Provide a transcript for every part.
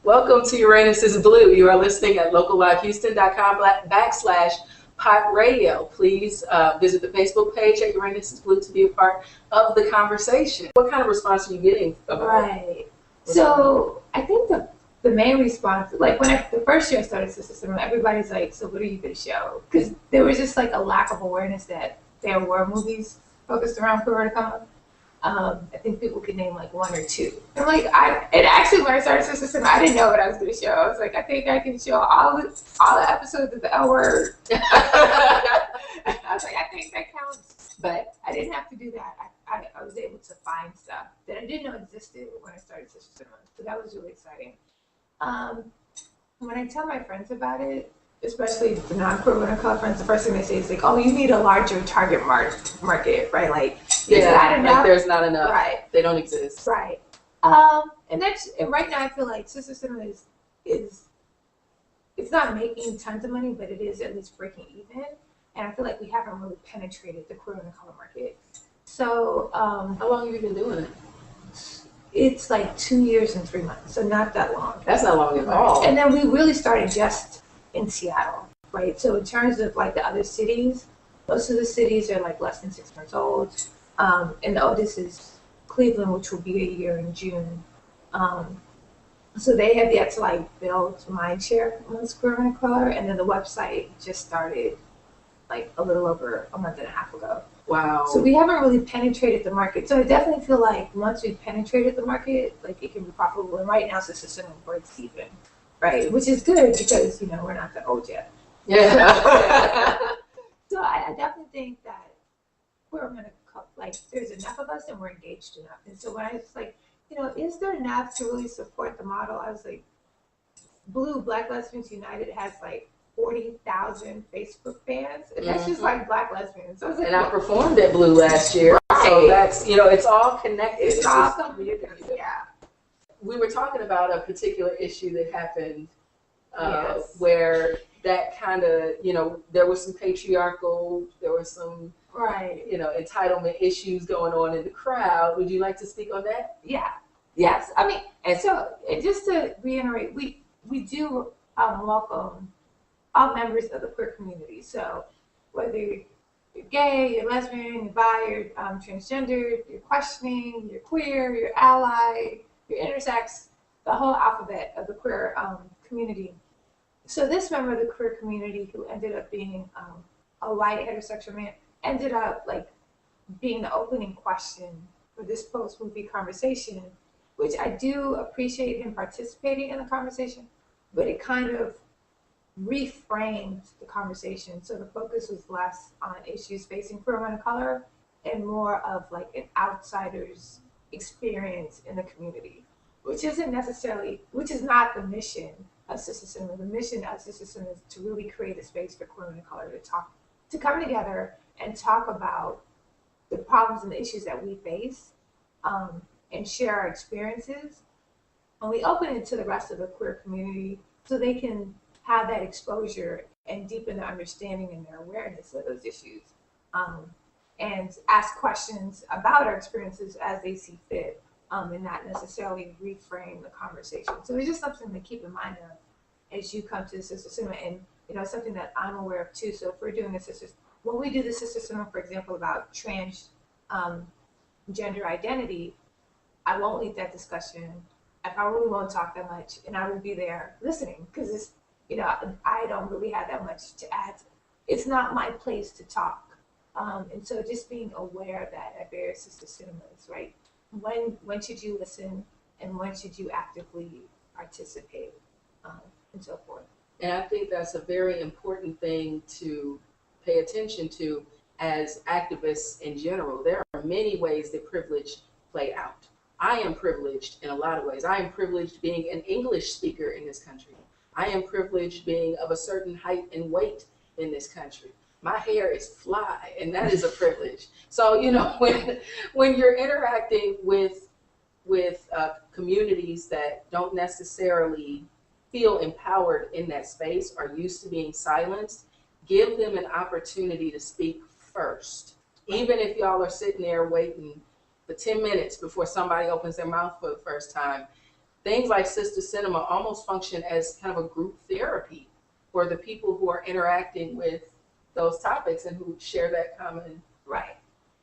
Welcome to Uranus is Blue. You are listening at locallivehouston.com/pop radio. Please visit the Facebook page at Uranus is Blue to be a part of the conversation. What kind of response are you getting? Right. So I think the main response, like when the first year I started Sister Cinema, everybody's like, so what are you going to show? Because there was just like a lack of awareness that there were movies focused around queer color. I think people could name like one or two. I'm like, and actually when I started Sister Cinema, I didn't know what I was going to show. I was like, I think I can show all the episodes of the L Word. I was like, I think that counts. But I didn't have to do that. I was able to find stuff that I didn't know existed when I started Sister Cinema. So that was really exciting. When I tell my friends about it, especially the non-queer women of color friends, the first thing they say is like, oh, you need a larger target market, right? Like, there's not enough. Like there's not enough. Right. They don't exist. Right. And right now I feel like Sister Cinema is it's not making tons of money, but it is at least breaking even. And I feel like we haven't really penetrated the queer and color market. So how long have you been doing it? It's like 2 years and 3 months, so not that long. That's not long at all. And then we really started just in Seattle, right? So in terms of like the other cities, most of the cities are like less than 6 months old. And the oldest is Cleveland, which will be a year in June. So they have yet to like build mindshare amongst queer and color, and then the website just started like a little over a month and a half ago. Wow. So we haven't really penetrated the market. So I definitely feel like once we've penetrated the market, like it can be profitable. And right now, Sister Cinema breaks even, right? Which is good because, we're not that old yet. Yeah. So I definitely think that there's enough of us and we're engaged enough. And so when I was like, is there enough to really support the model? I was like, Black Lesbians United has like 40,000 Facebook fans, and that's just like Black lesbians. So I was like, I performed at Blue last year, right. So that's it's all connected. It's all connected. Yeah. We were talking about a particular issue that happened yes. where that kind of there was some patriarchal, there was some right entitlement issues going on in the crowd. Would you like to speak on that? Yeah. Yes. I mean, and just to reiterate, we do welcome all members of the queer community. So whether you're gay, you're lesbian, you're bi, you're transgender, you're questioning, you're queer, you're ally, you're intersex, the whole alphabet of the queer community. So this member of the queer community who ended up being a white heterosexual man ended up like being the opening question for this post-movie conversation, which I do appreciate him participating in the conversation, but it kind of reframed the conversation. So the focus was less on issues facing queer women of color and more of like an outsider's experience in the community, which is not the mission of Sister Cinema. The mission of Sister Cinema is to really create a space for queer women of color to come together and talk about the problems and the issues that we face, and share our experiences. And we open it to the rest of the queer community so they can have that exposure and deepen their understanding and their awareness of those issues, and ask questions about our experiences as they see fit, and not necessarily reframe the conversation. So it's just something to keep in mind of as you come to the Sister Cinema, and something that I'm aware of too. So if we're doing when we do the Sister Cinema, for example, about trans gender identity, I won't lead that discussion. I probably won't talk that much, and I will be there listening because it's I don't really have that much to add. It's not my place to talk. And so just being aware of that at various Sister Cinemas, right? When should you listen and when should you actively participate, and so forth. And I think that's a very important thing to pay attention to as activists in general. There are many ways that privilege play out. I am privileged in a lot of ways. I am privileged being an English speaker in this country. I am privileged being of a certain height and weight in this country. My hair is fly, and that is a privilege. So, when you're interacting with communities that don't necessarily feel empowered in that space or used to being silenced, give them an opportunity to speak first. Even if y'all are sitting there waiting for 10 minutes before somebody opens their mouth for the first time, things like Sister Cinema almost function as kind of a group therapy for the people who are interacting with those topics and who share that common. Right.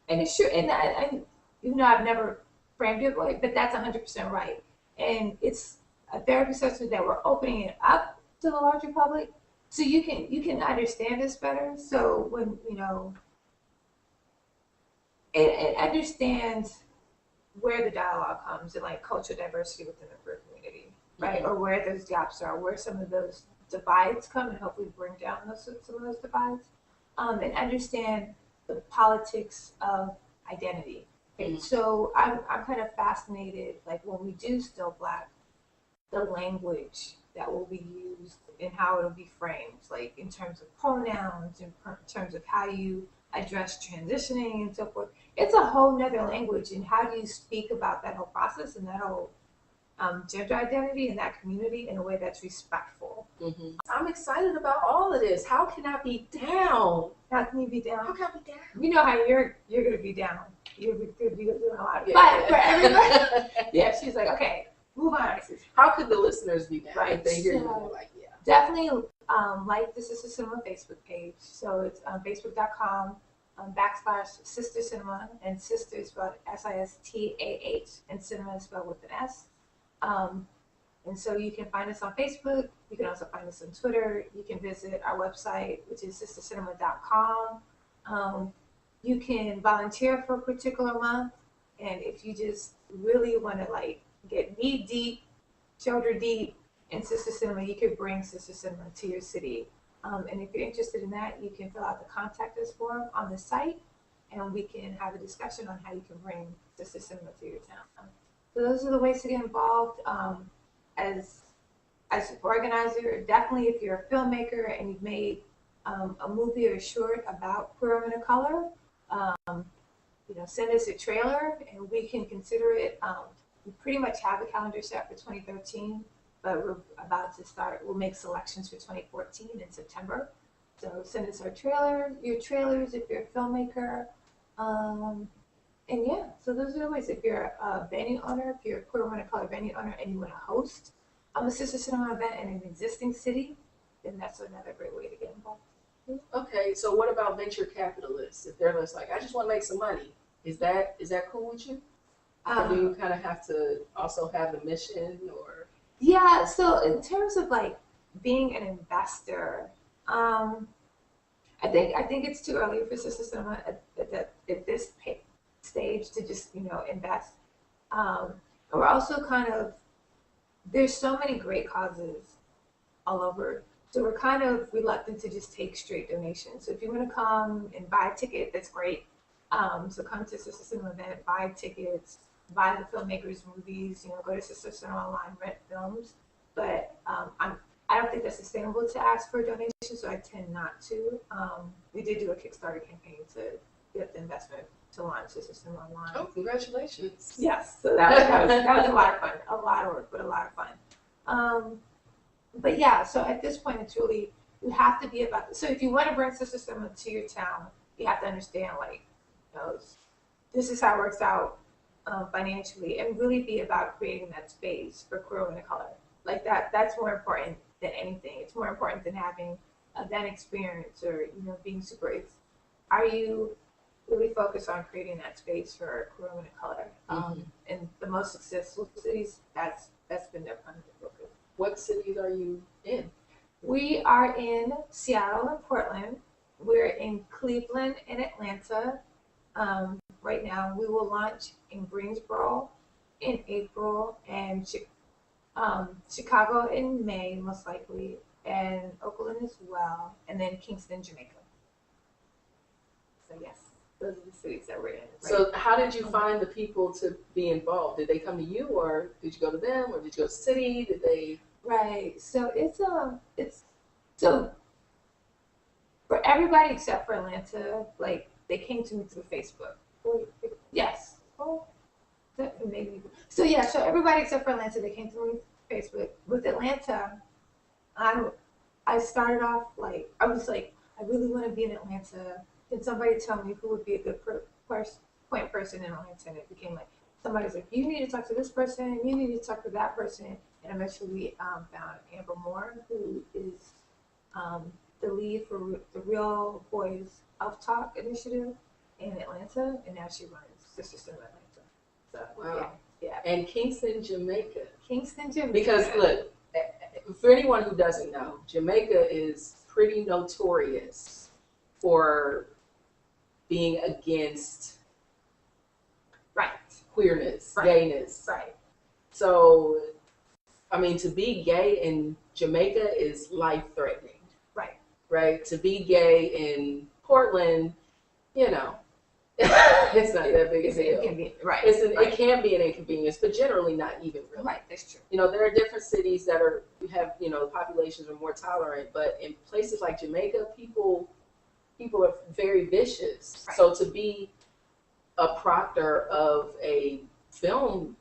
And it's true. And even though I've never framed it like, but that's 100% right. And it's a therapy session that we're opening it up to the larger public, so you can understand this better. So when and understand where the dialogue comes and like cultural diversity within the queer community, right? Or where those gaps are, where some of those divides come, and hopefully bring down some of those divides, and understand the politics of identity. And so I'm kind of fascinated, like when we do Still Black, the language that will be used and how it'll be framed, like in terms of pronouns, in terms of how you address transitioning and so forth. It's a whole nother language, and how do you speak about that whole process and that whole gender identity in that community in a way that's respectful. I'm excited about all of this. How can I be down? How can you be down? How can I be down? You know how you're gonna be down. You're doing a lot. But for everybody, yeah, she's like, okay, move on. How could the listeners be down if they hear you like, yeah? Definitely like the Sister Cinema Facebook page. So it's facebook.com / Sister Cinema, and Sister is spelled SISTAH, and Cinema is spelled with an S. And so you can find us on Facebook. You can also find us on Twitter. You can visit our website, which is sistercinema.com. You can volunteer for a particular month. And if you just really want to like get knee deep, shoulder deep in Sister Cinema, you could bring Sister Cinema to your city. And if you're interested in that, you can fill out the contact us form on the site, and we can have a discussion on how you can bring Sister Cinema to your town. So those are the ways to get involved. As an organizer, definitely if you're a filmmaker and you've made a movie or a short about queer women of color, send us a trailer and we can consider it. We pretty much have a calendar set for 2013, but we're about to start. We'll make selections for 2014 in September. So send us your trailers if you're a filmmaker. And yeah, so those are the ways. If you're a venue owner, if you're a queer woman of color venue owner and you want to host a Sister Cinema event in an existing city, then that's another great way to get involved. Okay, so what about venture capitalists? If they're just like, I just want to make some money, is that cool with you? Or do you kind of have to also have the mission, or? Yeah, so in terms of like being an investor, I think it's too early for Sister Cinema at this stage to just invest. We're also kind of, there's so many great causes all over, so we're kind of reluctant to just take straight donations. So if you want to come and buy a ticket, that's great. So come to Sister Cinema event, buy tickets, buy the filmmakers' movies. Go to Sister Cinema online, rent films. But I don't think that's sustainable to ask for a donation, so I tend not to. We did do a Kickstarter campaign to get the investment to launch Sister Cinema online. Oh, congratulations! Yes, so that was a lot of fun, a lot of work, but a lot of fun. But yeah, so at this point, it's really, you have to be about. So if you want to bring Sister Cinema to your town, you have to understand this is how it works out financially, and really be about creating that space for queer women of color. Like that's more important than anything. It's more important than having that experience or being super. Are you really focused on creating that space for queer women of color? And the most successful cities, that's been their primary focus. What cities are you in? We are in Seattle and Portland. We're in Cleveland and Atlanta. Right now, we will launch in Greensboro in April, and Chicago in May, most likely, and Oakland as well, and then Kingston, Jamaica. So yes, those are the cities that we're in. Right? So how did you find the people to be involved? Did they come to you, or did you go to them, or did you go to the city? Did they? Right. So it's so for everybody except for Atlanta, like they came to me through Facebook. Yes. Oh, maybe. So yeah. So everybody except for Atlanta, they came to me through Facebook. With Atlanta, I started off like I was like, I really want to be in Atlanta. Can somebody tell me who would be a good point person in Atlanta? And it became like somebody's like, you need to talk to this person, you need to talk to that person. And eventually we found Amber Moore, who is the lead for the Real Boys Elf Talk initiative in Atlanta, and now she runs Sister Cinema Atlanta. So Wow. yeah. And Kingston, Jamaica. Kingston, Jamaica. Because look, for anyone who doesn't know, Jamaica is pretty notorious for being against right, queerness, right, gayness. right. So, I mean, to be gay in Jamaica is life-threatening. Right. Right? To be gay in Portland, you know, it's not that big a deal. Right. It can be an inconvenience, but generally not even really. Right, that's true. You know, there are different cities that have, you know, the populations are more tolerant, but in places like Jamaica, people are very vicious. Right. So to be a proctor of a film,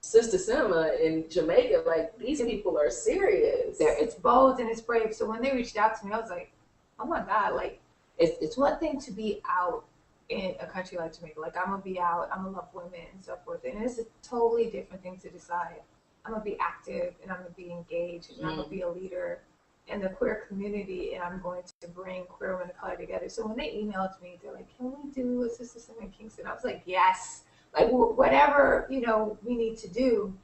Sister Cinema in Jamaica, like, these people are serious. It's bold and it's brave. So when they reached out to me, I was like, oh my God, like, it's one thing to be out in a country like Jamaica. Like, I'm going to be out, I'm going to love women and so forth. And it's a totally different thing to decide. I'm going to be active and I'm going to be engaged and I'm going to be a leader in the queer community, and I'm going to bring queer women of color together. So when they emailed me, they're like, can we do a Sister Cinema in Kingston? I was like, yes. Like, whatever, you know, we need to do.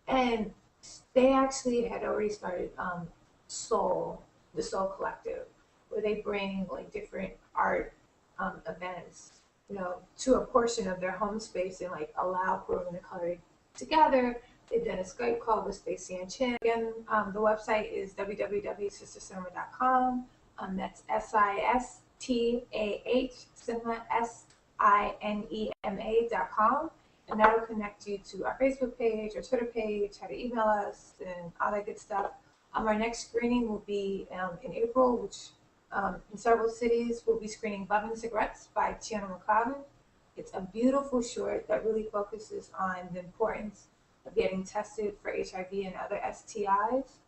And they actually had already started the Soul Collective, where they bring like different art events, you know, to a portion of their home space and like allow queer women of color together. They've done a Skype call with Stacey and Chin. Again, the website is www.sistercinema.com. That's SISTAH Cinema SINEMA.com. And that'll connect you to our Facebook page, our Twitter page, how to email us, and all that good stuff. Our next screening will be in April, which in several cities we'll be screening Love and Cigarettes by Tiana McCloudin. It's a beautiful short that really focuses on the importance of getting tested for HIV and other STIs.